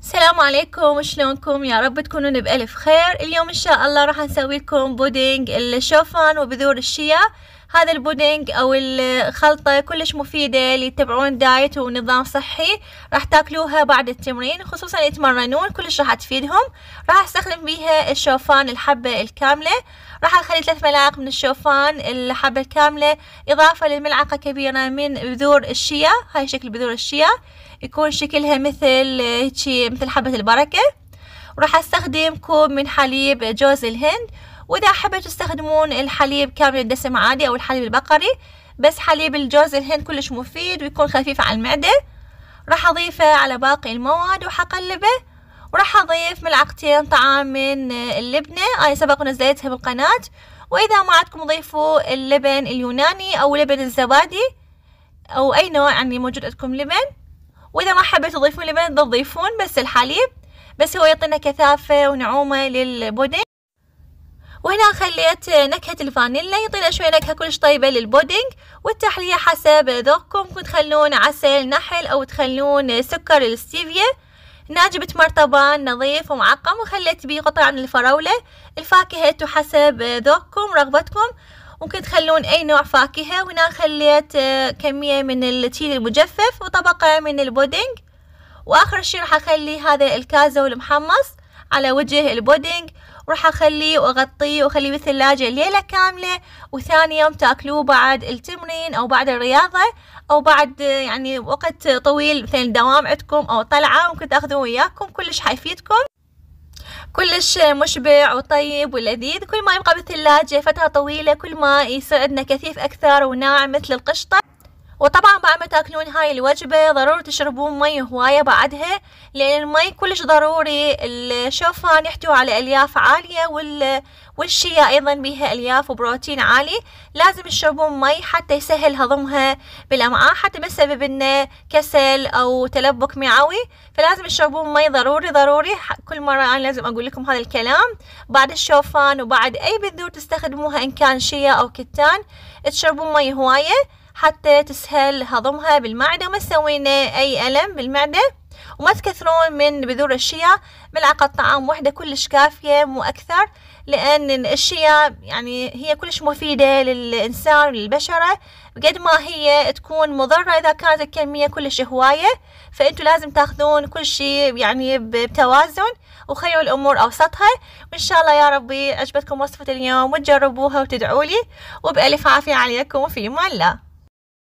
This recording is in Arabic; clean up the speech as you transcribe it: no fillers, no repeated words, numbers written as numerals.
السلام عليكم، شلونكم؟ يا رب تكونون بألف خير. اليوم إن شاء الله راح نسوي لكم بودينج الشوفان وبذور الشيا. هذا البودينج أو الخلطة كلش مفيدة اللي يتبعون دايت ونظام صحي. راح تاكلوها بعد التمرين، خصوصا اللي يتمرنون كلش راح تفيدهم. راح استخدم بيها الشوفان الحبة الكاملة. راح اخلي 3 ملاعق من الشوفان الحبة الكاملة، اضافة لملعقة كبيرة من بذور الشيا. هاي شكل بذور الشيا، يكون شكلها مثل هيجي مثل حبة البركة. وراح استخدم كوب من حليب جوز الهند، واذا حبيتوا تستخدمون الحليب كامل الدسم عادي او الحليب البقري، بس حليب الجوز الهند كلش مفيد ويكون خفيف على المعدة. راح اضيفه على باقي المواد وحقلبه. وراح اضيف ملعقتين طعام من اللبنة، انا سبق ونزلتها بالقناة. واذا ما عندكم ضيفوا اللبن اليوناني او لبن الزبادي او اي نوع يعني موجود عندكم لبن. واذا ما حبيتوا تضيفون لبن تضيفون بس الحليب، بس هو يعطينا كثافة ونعومة للبودينج. وهنا خليت نكهة الفانيلا، يعطينا شوية نكهة كلش طيبة للبودينج. والتحلية حسب ذوقكم، كنت تخلون عسل نحل او تخلون سكر الستيفيا. هنا جبت مرطبان نظيف ومعقم وخليت بيه قطع من الفراولة. الفاكهة حسب ذوقكم رغبتكم، ممكن تخلون اي نوع فاكهة. وهنا خليت كمية من التيل المجفف وطبقة من البودينج. واخر شي راح اخلي هذا الكازو المحمص على وجه البودينج، وراح اخليه واغطيه واخليه بالثلاجة ليلة كاملة. وثاني يوم تاكلوه بعد التمرين او بعد الرياضة او بعد يعني وقت طويل، مثل دوام عندكم او طلعة، ممكن تاخذوه وياكم. كلش حيفيدكم، كلش مشبع وطيب ولذيذ. كل ما يبقى بالثلاجة فترة طويلة كل ما يصير عندنا كثيف اكثر وناعم مثل القشطة. وطبعا بعد ما تاكلون هاي الوجبة ضروري تشربون مي هواية بعدها، لان المي كلش ضروري. الشوفان يحتوي على الياف عالية والشيا ايضا بيها الياف وبروتين عالي. لازم تشربون مي حتى يسهل هضمها بالامعاء، حتى ما يسبب لنا كسل او تلبك معوي. فلازم تشربون مي ضروري. كل مرة انا لازم اقول لكم هذا الكلام. بعد الشوفان وبعد اي بذور تستخدموها ان كان شيا او كتان، تشربون مي هواية حتى تسهل هضمها بالمعدة وما تسوينا اي الم بالمعدة. وما تكثرون من بذور الشيا، ملعقة طعام واحدة كلش كافية مو اكثر، لان الشيا يعني هي كلش مفيدة للانسان وللبشرة بقد ما هي تكون مضرة اذا كانت الكمية كلش هواية. فانتوا لازم تاخذون كل شيء يعني بتوازن وخيروا الامور اوسطها. وان شاء الله يا ربي عجبتكم وصفة اليوم وتجربوها وتدعوا لي، وبألف عافية عليكم وفي امان الله.